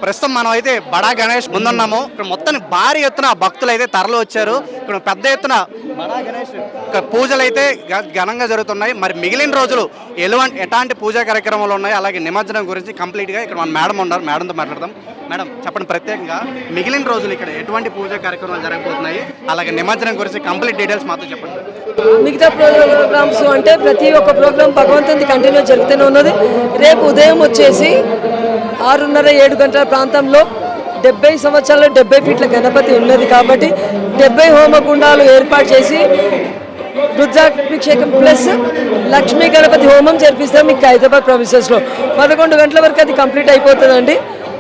ప్రస్తుతం మనం అయితే బడా గణేష్ ముందున్నాము. ఇక్కడ మొత్తం భారీ ఎత్తున భక్తులు అయితే తరలి వచ్చారు. ఇక్కడ పెద్ద ఎత్తున బడా గణేష్ పూజలు అయితే ఘనంగా జరుగుతున్నాయి. మరి మిగిలిన రోజులు ఎలాంటి పూజా కార్యక్రమాలు ఉన్నాయి, అలాగే నిమజ్జనం గురించి కంప్లీట్గా ఇక్కడ మన మేడం ఉన్నారు, మేడంతో మాట్లాడదాం. మేడం చెప్పండి, ప్రత్యేకంగా మిగిలిన రోజులు ఇక్కడ ఎటువంటి పూజా కార్యక్రమాలు జరగబోతున్నాయి, అలాగే నిమజ్జనం గురించి కంప్లీట్ డీటెయిల్స్ మాతో చెప్పండి. మిగతా ప్రోగ్రామ్స్ అంటే ప్రతి ఒక్క ప్రోగ్రామ్ భగవంతుని కంటిన్యూ జరుగుతూనే ఉన్నది. రేపు ఉదయం వచ్చేసి 6:30-7 గంటల ప్రాంతంలో 70 సంవత్సరాలు 70 ఫీట్ల గణపతి ఉన్నది కాబట్టి 70 హోమగుండాలు ఏర్పాటు చేసి రుద్రాభిషేకం ప్లస్ లక్ష్మీ గణపతి హోమం జరిపిస్తాం. మీకు హైదరాబాద్ ప్రొవిన్సెస్లో 11 గంటల వరకు అది కంప్లీట్ అయిపోతుందండి.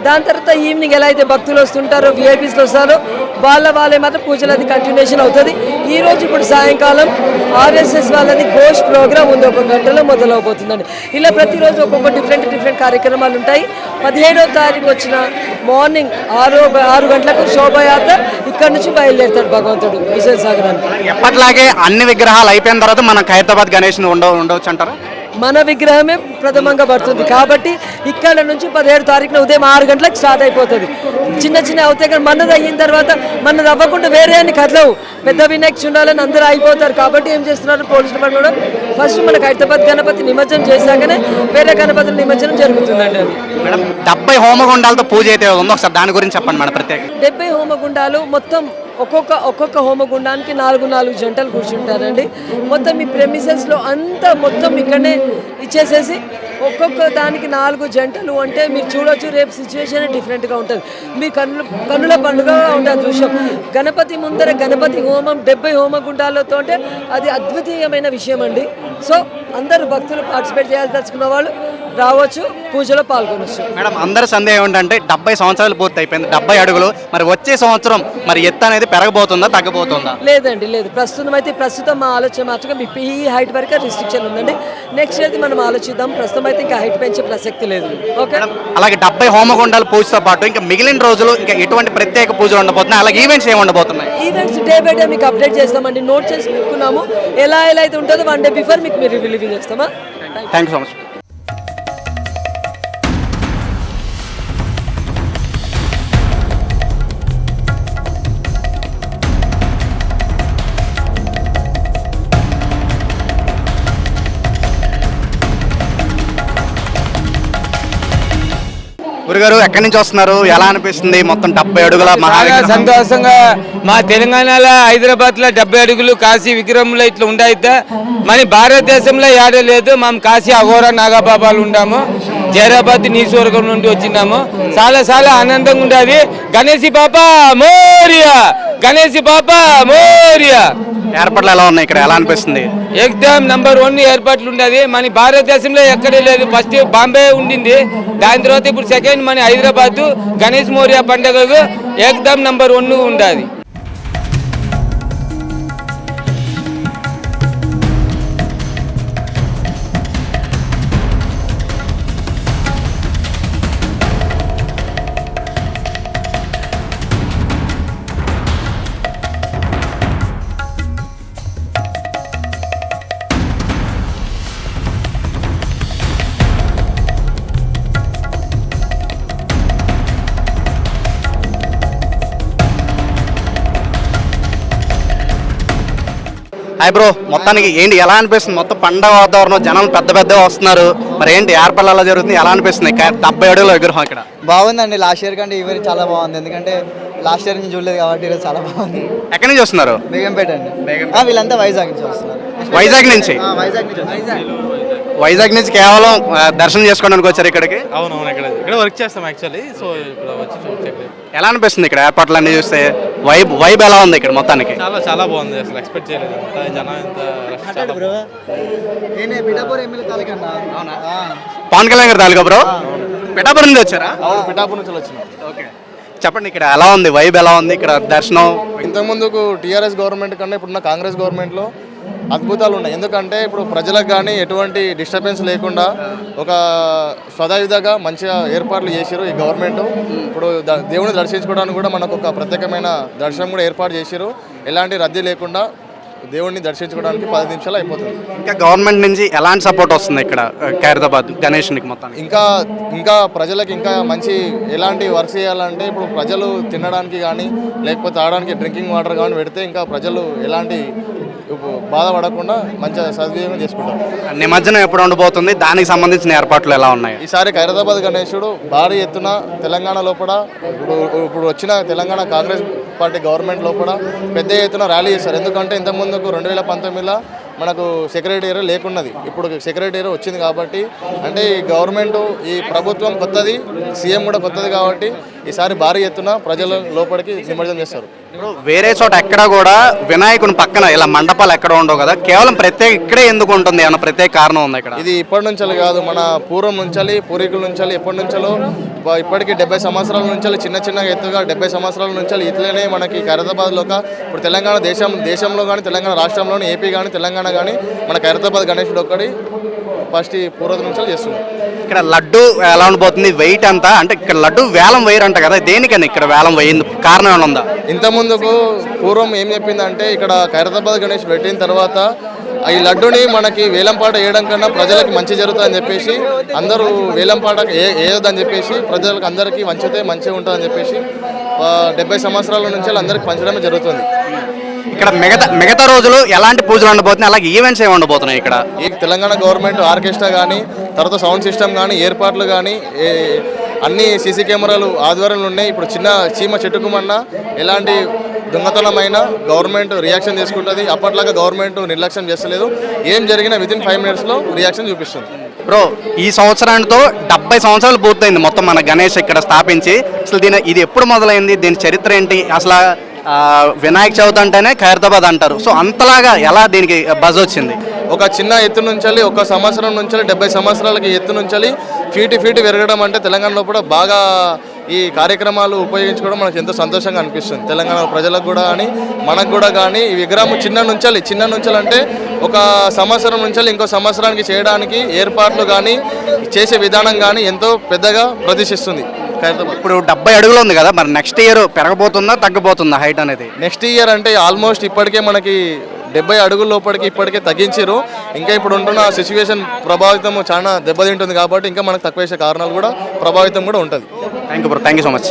దాని తర్వాత ఈవినింగ్ ఎలా అయితే భక్తులు వస్తుంటారో, విఐపీస్లో వస్తారో వాళ్ళే మాత్రం పూజలు అది కంటిన్యూషన్ అవుతుంది. ఈరోజు ఇప్పుడు సాయంకాలం ఆర్ఎస్ఎస్ వాళ్ళది ఘోష్ ప్రోగ్రామ్ ఉంది, 1 గంటలో మొదలవబోతుందండి. ఇలా ప్రతిరోజు ఒక్కొక్క డిఫరెంట్ కార్యక్రమాలు ఉంటాయి. 17వ తారీఖు వచ్చిన మార్నింగ్ 6 గంటలకు శోభయాత్ర ఇక్కడ నుంచి బయలుదేరుతాడు భగవంతుడు విజయసాగరానికి. ఎప్పటిలాగే అన్ని విగ్రహాలు అయిపోయిన తర్వాత మనం హైదరాబాద్ గణేష్ ఉండవచ్చు అంటారా? మన విగ్రహమే ప్రథమంగా పడుతుంది కాబట్టి ఇక్కడ నుంచి 17 తారీఖున ఉదయం 6 గంటలకు స్టార్ట్ అయిపోతుంది. చిన్న అవుతాయి కానీ మనది అయిన తర్వాత మనది అవ్వకుండా వేరే అన్ని కదలవు. పెద్ద వినాయక ఉండాలని అందరూ అయిపోతారు కాబట్టి ఏం చేస్తున్నారు పోలీస్ డిపార్ట్మెంట్ కూడా ఫస్ట్ మనకు హైదరాబాద్ గణపతి నిమజ్జనం చేశాకనే వేరే గణపతుల నిమజ్జనం జరుగుతుందండి. అది మేడం 70 హోమగుండాలతో పూజ అయితే ఉందో ఒకసారి దాని గురించి చెప్పండి మేడం. ప్రత్యేక 70 హోమగుండాలు మొత్తం ఒక్కొక్క హోమగుండానికి 4 జంటలు కూర్చుంటారండి. మొత్తం ఈ ప్రెమిసెస్లో అంతా మొత్తం ఇక్కడనే ఇచ్చేసేసి ఒక్కొక్క దానికి 4 జంటలు అంటే మీరు చూడొచ్చు. రేపు సిచ్యువేషన్ డిఫరెంట్గా ఉంటుంది. మీ కన్నుల పండుగగా ఉంటుంది దృశ్యం. గణపతి ముందర గణపతి హోమం 70 హోమగుండాలతో అంటే అది అద్వితీయమైన విషయం అండి. సో అందరూ భక్తులు పార్టిసిపేట్ చేయాలి తలుచుకున్న వాళ్ళు రావచ్చు, పూజలో పాల్గొనవచ్చు. మేడం అందరి సందేహం ఏంటంటే 70 సంవత్సరాలు పూర్తి అయిపోయింది, 70 అడుగులు. మరి వచ్చే సంవత్సరం మరి ఎత్తు అనేది పెరగబోతుందా తగ్గబోతుందా? లేదండి, లేదు. ప్రస్తుతం మా ఆలోచన మాత్రం ఈ హైట్ వరకు రిస్ట్రిక్షన్ ఉందండి. నెక్స్ట్ ఇయర్ది మనం ఆలోచిద్దాం. ప్రస్తుతం అయితే ఇంకా హైట్ పెంచే ప్రసక్తి లేదు. ఓకే. అలాగే 70 హోమగుండాలు పూజతో పాటు ఇంకా మిగిలిన రోజులు ఇంకా ఎటువంటి ప్రత్యేక పూజలు ఉండబోతున్నాయి, అలాగే ఈవెంట్స్ ఏమి ఉండబోతున్నాయి? ఈవెంట్స్ డే బై డే మీకు అప్డేట్ చేస్తామండి. నోట్ చేసి పెట్టుకున్నాము. ఎలా అయితే ఉంటుందో 1 డే బిఫోర్ మీకు మీరు రివ్యూ చేస్తామా. Thank you so much. గురుగారు ఎక్కడి నుంచి వస్తున్నారు, ఎలా అనిపిస్తుంది మొత్తం 70 అడుగుల చాలా సంతోషంగా మా తెలంగాణలో హైదరాబాద్లో 70 అడుగులు కాశీ విగ్రహంలో ఇట్లా ఉండాయితే మన భారతదేశంలో ఏడ లేదు. మేము కాశీ అఘోర నాగబాబాలు ఉన్నాము, జైరాబాద్ నీశ్వర్గం నుండి వచ్చినాము. చాలా ఆనందంగా ఉండేది. గణేశి పాప మోరియా, గణేశి పాప మోరియా. ఏర్పాట్లు ఎలా ఉన్నాయి ఇక్కడ, ఎలా అనిపిస్తుంది? ఎగ్జామ్ నంబర్ 1 ఏర్పాట్లు ఉండేది. మన భారతదేశంలో ఎక్కడే లేదు. ఫస్ట్ బాంబే ఉండింది, దాని తర్వాత ఇప్పుడు సెకండ్ మన హైదరాబాద్ గణేష్ మోరియా పండుగకు ఎగ్జామ్ నంబర్ 1 ఉండేది. హాయ్ బ్రో, మొత్తానికి ఏంటి ఎలా అనిపిస్తుంది? మొత్తం పండగ వాతావరణం, జనం పెద్దగా వస్తున్నారు. మరి ఏంటి ఏర్పాట్లు ఎలా జరుగుతుంది, ఎలా అనిపిస్తుంది? 70 అడుగుల విగ్రహం ఇక్కడ బాగుందండి. లాస్ట్ ఇయర్ కంటే ఈ చాలా బాగుంది. ఎందుకంటే లాస్ట్ ఇయర్ నుంచి చూడలేదు కాబట్టి ఈరోజు చాలా బాగుంది. ఎక్కడి నుంచి వస్తున్నారు? బేగంపేట అండి. వీళ్ళంతా వైజాగ్ నుంచి వస్తున్నారు. వైజాగ్ నుంచి వైజాగ్ నుంచి కేవలం దర్శనం చేసుకోవడానికి వచ్చారు ఇక్కడికి? అవునవును, ఇక్కడ వర్క్ చేస్తాం యాక్చువల్లీ. సో ఇక్కడ వచ్చి చూడండి ఎలా అనిపిస్తుంది ఇక్కడ ఏర్పాట్లు అన్ని చూస్తే? వైబ్ ఎలా ఉంది ఇక్కడ మొత్తానికి? చాలా బాగుంది. అసలు ఎక్స్పెక్ట్ చేయలేదు జనం ఎంత పవన్ కళ్యాణ్ గారు తాలూకా బ్రో. పిఠాపురం నుంచి వచ్చారా? పిఠాపురం నుంచి వచ్చినాం. ఓకే, చెప్పండి ఇక్కడ ఎలా ఉంది, వైబ్ ఎలా ఉంది ఇక్కడ దర్శనం? ఇంతకుముందుకు టీఆర్ఎస్ గవర్నమెంట్ కన్నా ఇప్పుడున్న కాంగ్రెస్ గవర్నమెంట్లో అద్భుతాలు ఉన్నాయి. ఎందుకంటే ఇప్పుడు ప్రజలకు కానీ ఎటువంటి డిస్టర్బెన్స్ లేకుండా ఒక సదాయుధంగా మంచిగా ఏర్పాట్లు చేశారు ఈ గవర్నమెంట్. ఇప్పుడు దేవుని దర్శించుకోవడానికి కూడా మనకు ఒక ప్రత్యేకమైన దర్శనం కూడా ఏర్పాటు చేశారు. ఎలాంటి రద్దీ లేకుండా దేవుడిని దర్శించుకోవడానికి 10 నిమిషాలు అయిపోతుంది. ఇంకా గవర్నమెంట్ నుంచి ఎలాంటి సపోర్ట్ వస్తుంది ఇక్కడ ఖైరతాబాద్ గణేష్నికి మొత్తానికి? ఇంకా ప్రజలకు ఇంకా మంచి ఎలాంటి వర్క్ చేయాలంటే ఇప్పుడు ప్రజలు తినడానికి కానీ లేకపోతే తాగడానికి డ్రింకింగ్ వాటర్ కానీ పెడితే ఇంకా ప్రజలు ఎలాంటి బాధపడకుండా మంచిగా సద్వినియోగం చేసుకుంటారు. నిమజ్జనం ఎప్పుడు ఉండబోతుంది, దానికి సంబంధించిన ఏర్పాట్లు ఎలా ఉన్నాయి? ఈసారి ఖైరతాబాద్ గణేశుడు భారీ ఎత్తున తెలంగాణ లోపల ఇప్పుడు వచ్చిన తెలంగాణ కాంగ్రెస్ పార్టీ గవర్నమెంట్ లోపల పెద్ద ఎత్తున ర్యాలీ చేస్తారు. ఎందుకంటే ఇంతకుముందుకు 2019లో మనకు సెక్రటరీ లేకున్నది, ఇప్పుడు సెక్రటరీ వచ్చింది కాబట్టి, అంటే ఈ గవర్నమెంట్ ఈ ప్రభుత్వం కొత్తది, సీఎం కూడా కొత్తది కాబట్టి ఈసారి భారీ ఎత్తున ప్రజల లోపలికి నిమజ్జనం చేస్తారు. ఇప్పుడు వేరే చోట ఎక్కడ కూడా వినాయకుని పక్కన ఇలా మండపాలు ఎక్కడ ఉండవు కదా, కేవలం ఇక్కడే ఎందుకు ఉంటుంది? ఏమన్నా ప్రత్యేక కారణం ఉంది ఇక్కడ? ఇది ఇప్పటి నుంచి కాదు, మన పూర్వం నుంచి పూర్వీకుల నుంచి ఎప్పటి నుంచో ఇప్పటికీ 70 సంవత్సరాల నుంచి చిన్న ఎత్తుగా 70 సంవత్సరాల నుంచి ఇట్లనే మనకి ఖైరతాబాద్లో ఇప్పుడు తెలంగాణ దేశంలో కానీ తెలంగాణ రాష్ట్రంలోని ఏపీ కానీ తెలంగాణ కానీ మన ఖైరతాబాద్ గణేశుడు ఒక్కడి ఫస్ట్ పూర్వం నుంచి చేస్తున్నాం. ఇక్కడ లడ్డు ఎలా ఉండబోతుంది, వెయిట్ అంతా? అంటే ఇక్కడ లడ్డు వేలం వేయరంట కదా, దేనికని ఇక్కడ వేలం వేయింది కారణం ఏమైనా ఉందా? ఇంతకుముందుకు పూర్వం ఏం చెప్పిందంటే ఇక్కడ ఖైరతాబాద్ గణేష్ పెట్టిన తర్వాత ఈ లడ్డుని మనకి వేలంపాట వేయడం కన్నా ప్రజలకు మంచి జరుగుతుందని చెప్పేసి అందరూ వేలంపాట వేయొద్దని చెప్పేసి ప్రజలకు అందరికీ వంచితే మంచిగా ఉంటుందని చెప్పేసి 70 సంవత్సరాల నుంచి అందరికి పంచడమే జరుగుతుంది. ఇక్కడ మిగతా రోజులు ఎలాంటి పూజలు ఉండబోతున్నాయి, అలాగే ఈవెంట్స్ ఏమి ఉండబోతున్నాయి ఇక్కడ? ఈ తెలంగాణ గవర్నమెంట్ ఆర్కెస్ట్రా కానీ తర్వాత సౌండ్ సిస్టమ్ కానీ ఏర్పాట్లు కానీ అన్ని సీసీ కెమెరాలు ఆధ్వర్యంలో ఉన్నాయి. ఇప్పుడు చిన్న చీమ చెట్టుకుమన్నా ఎలాంటి దొంగతనమైన గవర్నమెంట్ రియాక్షన్ తీసుకుంటుంది. అప్పట్లాగా గవర్నమెంట్ నిర్లక్ష్యం చేస్తలేదు, ఏం జరిగినా వితిన్ 5 minutesలో రియాక్షన్ చూపిస్తుంది. బ్రో, ఈ సంవత్సరానితో 70 సంవత్సరాలు పూర్తయింది మొత్తం మన గణేష్ ఇక్కడ స్థాపించి. అసలు ఇది ఎప్పుడు మొదలైంది, దీని చరిత్ర ఏంటి? అసలు వినాయక చవితి అంటేనే ఖైరతాబాద్ అంటారు, సో అంతలాగా ఎలా దీనికి బజ్ వచ్చింది? ఒక చిన్న ఎత్తు నుంచి ఒక సంవత్సరం నుంచి 70 సంవత్సరాలకి ఎత్తు నుంచి ఫీటు పెరగడం అంటే తెలంగాణ లోపల బాగా ఈ కార్యక్రమాలు ఉపయోగించుకోవడం మనకు ఎంతో సంతోషంగా అనిపిస్తుంది. తెలంగాణ ప్రజలకు కూడా కానీ మనకు కూడా కానీ ఈ విగ్రహం చిన్న నుంచి అంటే ఒక సంవత్సరం నుంచి ఇంకో సంవత్సరానికి చేయడానికి ఏర్పాట్లు కానీ చేసే విధానం కానీ ఎంతో పెద్దగా ప్రదర్శిస్తుంది. ఇప్పుడు 70 అడుగులు ఉంది కదా, మరి నెక్స్ట్ ఇయర్ పెరగబోతుందా తగ్గబోతుందా హైట్ అనేది? నెక్స్ట్ ఇయర్ అంటే ఆల్మోస్ట్ ఇప్పటికే మనకి 70 అడుగుల లోపలికి ఇప్పటికే తగ్గించారు. ఇంకా ఇప్పుడు ఉంటున్న సిచ్యువేషన్ ప్రభావితం చాలా దెబ్బతింటుంది కాబట్టి ఇంకా మనకు తక్కువ వేసే కారణాలు కూడా ప్రభావితం కూడా ఉంటుంది. Thank you bro, thank you so much.